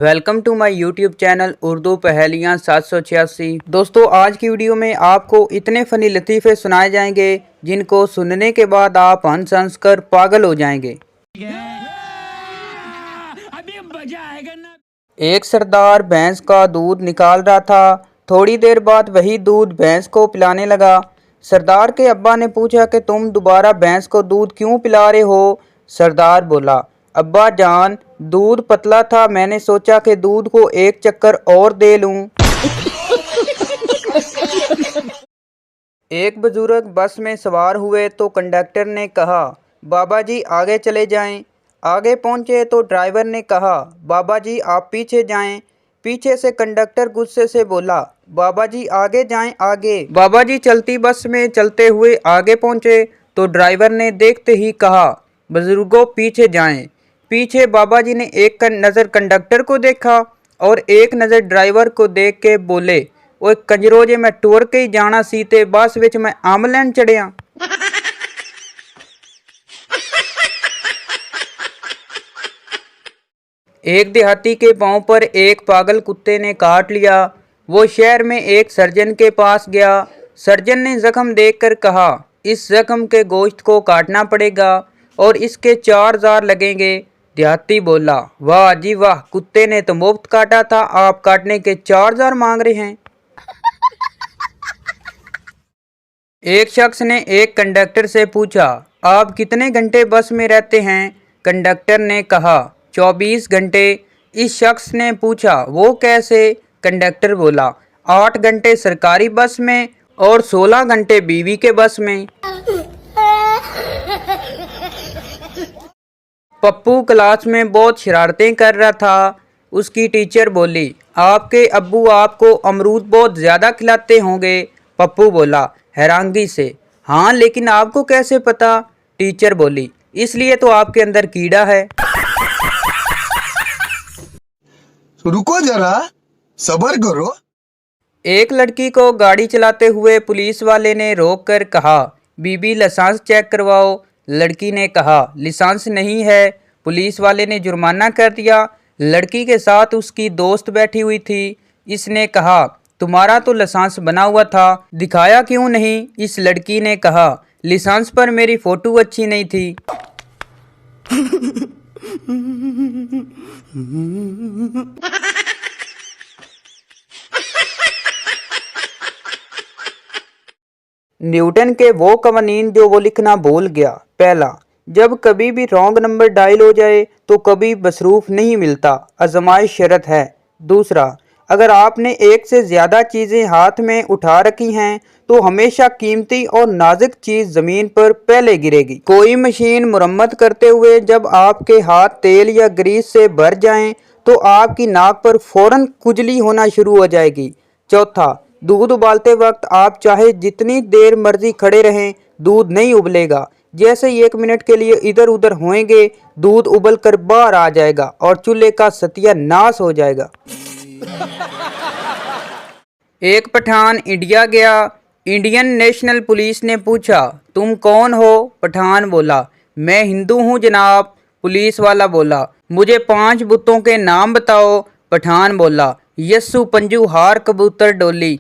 Welcome to my YouTube channel Urdu पहेलियाँ 786। दोस्तों आज की वीडियो में आपको इतने फ़नी लतीफ़े सुनाए जाएंगे जिनको सुनने के बाद आप हंस हंस कर पागल हो जाएंगे। अभी मजा आएगा ना। एक सरदार भैंस का दूध निकाल रहा था। थोड़ी देर बाद वही दूध भैंस को पिलाने लगा। सरदार के अब्बा ने पूछा कि तुम दोबारा भैंस को दूध क्यों पिला रहे हो। सरदार बोला, अब्बा जान, दूध पतला था, मैंने सोचा कि दूध को एक चक्कर और दे लूं। एक बुजुर्ग बस में सवार हुए तो कंडक्टर ने कहा, बाबा जी आगे चले जाएं। आगे पहुंचे तो ड्राइवर ने कहा, बाबा जी आप पीछे जाएं। पीछे से कंडक्टर गुस्से से बोला, बाबा जी आगे जाएं आगे। बाबा जी चलती बस में चलते हुए आगे पहुंचे तो ड्राइवर ने देखते ही कहा, बुजुर्गों पीछे जाएं। पीछे बाबा जी ने एक नज़र कंडक्टर को देखा और एक नज़र ड्राइवर को देख के बोले, ओए कंजरो जे मैं टुर के ही जाना सी ते बस विच मैं अंब लैन चढ़िया। एक देहाती के पांव पर एक पागल कुत्ते ने काट लिया। वो शहर में एक सर्जन के पास गया। सर्जन ने जख्म देखकर कहा, इस जख्म के गोश्त को काटना पड़ेगा और इसके 4,000 लगेंगे। देहाती बोला, वाह जी वाह, कुत्ते ने तो मुफ्त काटा था, आप काटने के 4,000 मांग रहे हैं। एक शख्स ने एक कंडक्टर से पूछा, आप कितने घंटे बस में रहते हैं। कंडक्टर ने कहा, 24 घंटे। इस शख्स ने पूछा, वो कैसे। कंडक्टर बोला, 8 घंटे सरकारी बस में और 16 घंटे बीवी के बस में। पप्पू क्लास में बहुत शरारतें कर रहा था। उसकी टीचर बोली, आपके अब्बू आपको अमरूद बहुत ज़्यादा खिलाते होंगे। पप्पू बोला हैरानगी से, हाँ लेकिन आपको कैसे पता। टीचर बोली, इसलिए तो आपके अंदर कीड़ा है। रुको जरा, सब्र करो। एक लड़की को गाड़ी चलाते हुए पुलिस वाले ने रोक कर कहा, बीबी लाइसेंस चेक करवाओ। लड़की ने कहा, लाइसेंस नहीं है। पुलिस वाले ने जुर्माना कर दिया। लड़की के साथ उसकी दोस्त बैठी हुई थी। इसने कहा, तुम्हारा तो लाइसेंस बना हुआ था, दिखाया क्यों नहीं। इस लड़की ने कहा, लाइसेंस पर मेरी फोटो अच्छी नहीं थी। न्यूटन के वो कवानीन जो वो लिखना भूल गया। पहला, जब कभी भी रॉन्ग नंबर डायल हो जाए तो कभी मसरूफ नहीं मिलता, आजमाइश शर्त है। दूसरा, अगर आपने एक से ज़्यादा चीज़ें हाथ में उठा रखी हैं तो हमेशा कीमती और नाजुक चीज़ ज़मीन पर पहले गिरेगी। कोई मशीन मुरम्मत करते हुए जब आपके हाथ तेल या ग्रीस से भर जाएं तो आपकी नाक पर फौरन खुजली होना शुरू हो जाएगी। चौथा, दूध उबालते वक्त आप चाहे जितनी देर मर्जी खड़े रहें, दूध नहीं उबलेगा। जैसे ही 1 मिनट के लिए इधर उधर होएंगे, दूध उबल कर बाहर आ जाएगा और चूल्हे का सत्यानाश हो जाएगा। एक पठान इंडिया गया। इंडियन नेशनल पुलिस ने पूछा, तुम कौन हो। पठान बोला, मैं हिंदू हूँ जनाब। पुलिस वाला बोला, मुझे 5 बुतों के नाम बताओ। पठान बोला, यस्सु पंजू हार कबूतर डोली।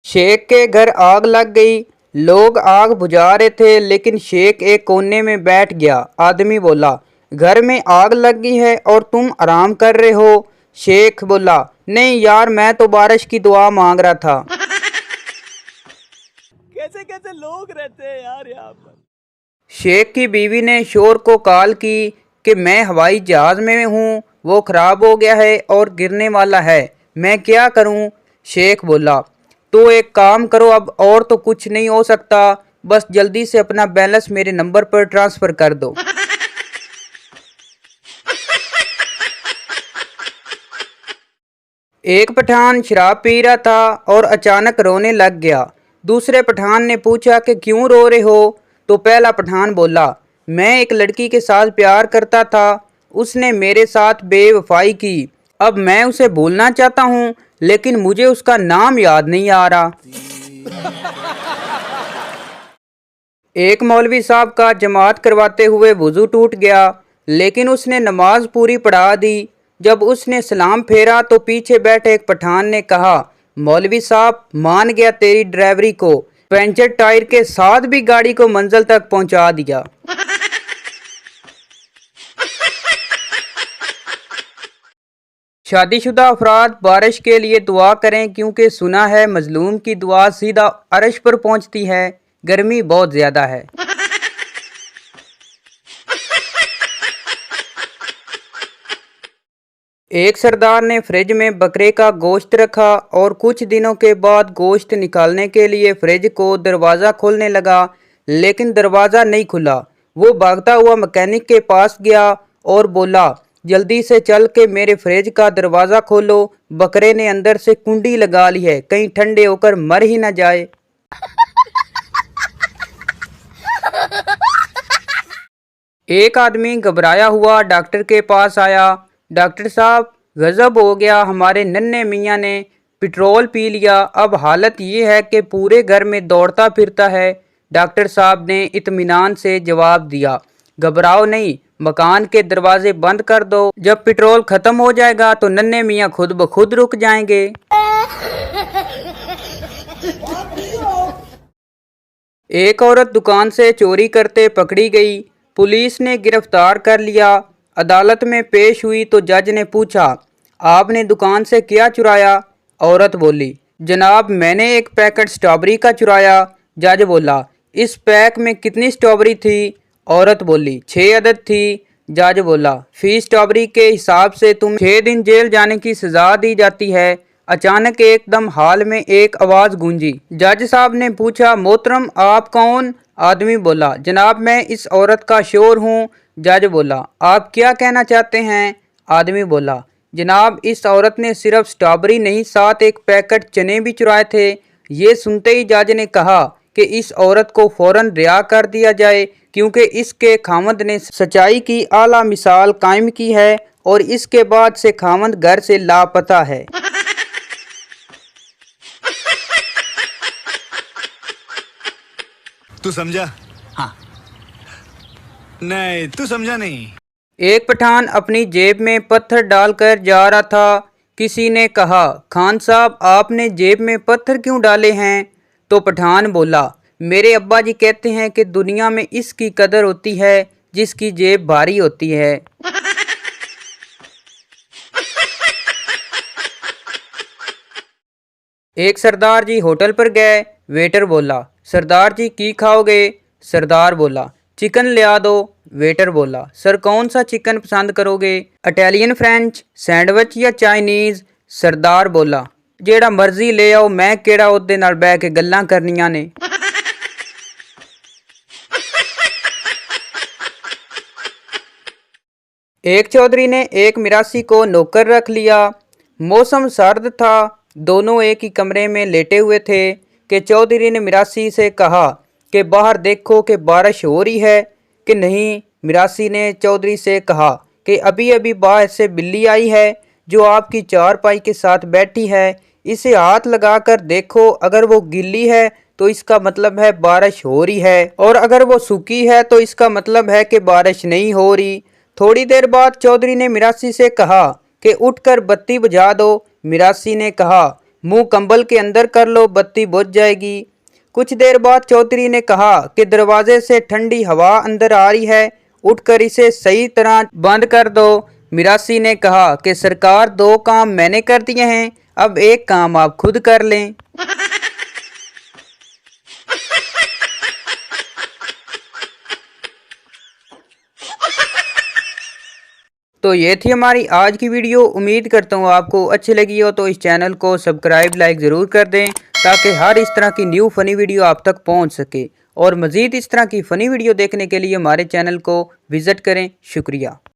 शेख के घर आग लग गई। लोग आग बुझा रहे थे लेकिन शेख एक कोने में बैठ गया। आदमी बोला, घर में आग लग गई है और तुम आराम कर रहे हो। शेख बोला, नहीं यार, मैं तो बारिश की दुआ मांग रहा था। कैसे कैसे लोग रहते हैं यार यहाँ पर। शेख की बीवी ने शोर को कॉल की कि मैं हवाई जहाज में हूँ, वो खराब हो गया है और गिरने वाला है, मैं क्या करूँ। शेख बोला, तो एक काम करो, अब और तो कुछ नहीं हो सकता, बस जल्दी से अपना बैलेंस मेरे नंबर पर ट्रांसफ़र कर दो। एक पठान शराब पी रहा था और अचानक रोने लग गया। दूसरे पठान ने पूछा कि क्यों रो रहे हो। तो पहला पठान बोला, मैं एक लड़की के साथ प्यार करता था, उसने मेरे साथ बेवफाई की। अब मैं उसे भूलना चाहता हूँ लेकिन मुझे उसका नाम याद नहीं आ रहा। एक मौलवी साहब का जमात करवाते हुए वुजू टूट गया। लेकिन उसने नमाज पूरी पढ़ा दी। जब उसने सलाम फेरा तो पीछे बैठे एक पठान ने कहा, मौलवी साहब मान गया तेरी ड्राइवरी को, पंचर टायर के साथ भी गाड़ी को मंजिल तक पहुंचा दिया। शादीशुदा अफराद बारिश के लिए दुआ करें क्योंकि सुना है मजलूम की दुआ सीधा अर्श पर पहुंचती है। गर्मी बहुत ज्यादा है। एक सरदार ने फ्रिज में बकरे का गोश्त रखा और कुछ दिनों के बाद गोश्त निकालने के लिए फ्रिज को दरवाज़ा खोलने लगा, लेकिन दरवाज़ा नहीं खुला। वो भागता हुआ मैकेनिक के पास गया और बोला, जल्दी से चल के मेरे फ्रिज का दरवाज़ा खोलो, बकरे ने अंदर से कुंडी लगा ली है, कहीं ठंडे होकर मर ही न जाए। एक आदमी घबराया हुआ डॉक्टर के पास आया। डॉक्टर साहब गजब हो गया, हमारे नन्हे मियाँ ने पेट्रोल पी लिया, अब हालत ये है कि पूरे घर में दौड़ता फिरता है। डॉक्टर साहब ने इत्मीनान से जवाब दिया, घबराओ नहीं, मकान के दरवाजे बंद कर दो, जब पेट्रोल खत्म हो जाएगा तो नन्हे मियाँ खुद ब खुद रुक जाएंगे। एक औरत दुकान से चोरी करते पकड़ी गई, पुलिस ने गिरफ्तार कर लिया। अदालत में पेश हुई तो जज ने पूछा, आपने दुकान से क्या चुराया? औरत बोली, जनाब मैंने एक पैकेट स्ट्रॉबेरी का चुराया। जज बोला, इस पैक में कितनी स्ट्रॉबेरी थी? औरत बोली, 6 अदद थी। जज बोला, फी स्ट्रॉबेरी के हिसाब से तुम 6 दिन जेल जाने की सजा दी जाती है। अचानक एकदम हॉल में एक आवाज़ गूंजी। जज साहब ने पूछा, मोहतरम आप कौन? आदमी बोला, जनाब मैं इस औरत का शोर हूँ। जज बोला, आप क्या कहना चाहते हैं? आदमी बोला, जनाब इस औरत ने सिर्फ स्ट्रॉबेरी नहीं साथ एक पैकेट चने भी चुराए थे। ये सुनते ही जज ने कहा कि इस औरत को फौरन रिहा कर दिया जाए क्योंकि इसके खामद ने सच्चाई की आला मिसाल कायम की है और इसके बाद से खामद घर से लापता है। तू समझा? हाँ। नहीं तू समझा नहीं। एक पठान अपनी जेब में पत्थर डालकर जा रहा था। किसी ने कहा, खान साहब आपने जेब में पत्थर क्यों डाले हैं? तो पठान बोला, मेरे अब्बा जी कहते हैं कि दुनिया में इसकी कदर होती है जिसकी जेब भारी होती है। एक सरदार जी होटल पर गए। वेटर बोला, सरदार जी की खाओगे? सरदार बोला, चिकन ले आ दो। वेटर बोला, सर कौन सा चिकन पसंद करोगे, इटालियन, फ्रेंच, सैंडविच या चाइनीज़? सरदार बोला, जेड़ा मर्जी ले आओ, मैं केड़ा ओदे नाल बैठ के गल्लां करनियां ने। एक चौधरी ने एक मिरासी को नौकर रख लिया। मौसम सर्द था, दोनों एक ही कमरे में लेटे हुए थे कि चौधरी ने मिरासी से कहा कि बाहर देखो कि बारिश हो रही है कि नहीं। मिरासी ने चौधरी से कहा कि अभी अभी बाहर से बिल्ली आई है जो आपकी चारपाई के साथ बैठी है, इसे हाथ लगाकर देखो, अगर वो गीली है तो इसका मतलब है बारिश हो रही है और अगर वो सूखी है तो इसका मतलब है कि बारिश नहीं हो रही। थोड़ी देर बाद चौधरी ने मिरासी से कहा कि उठकर बत्ती बुझा दो। मिरासी ने कहा, मुंह कंबल के अंदर कर लो, बत्ती बुझ जाएगी। कुछ देर बाद चौधरी ने कहा कि दरवाजे से ठंडी हवा अंदर आ रही है, उठकर इसे सही तरह बंद कर दो। मिरासी ने कहा कि सरकार 2 काम मैंने कर दिए हैं, अब एक काम आप खुद कर लें। तो ये थी हमारी आज की वीडियो। उम्मीद करता हूँ आपको अच्छी लगी हो, तो इस चैनल को सब्सक्राइब लाइक ज़रूर कर दें ताकि हर इस तरह की न्यू फ़नी वीडियो आप तक पहुँच सके। और मज़ीद इस तरह की फ़नी वीडियो देखने के लिए हमारे चैनल को विज़िट करें। शुक्रिया।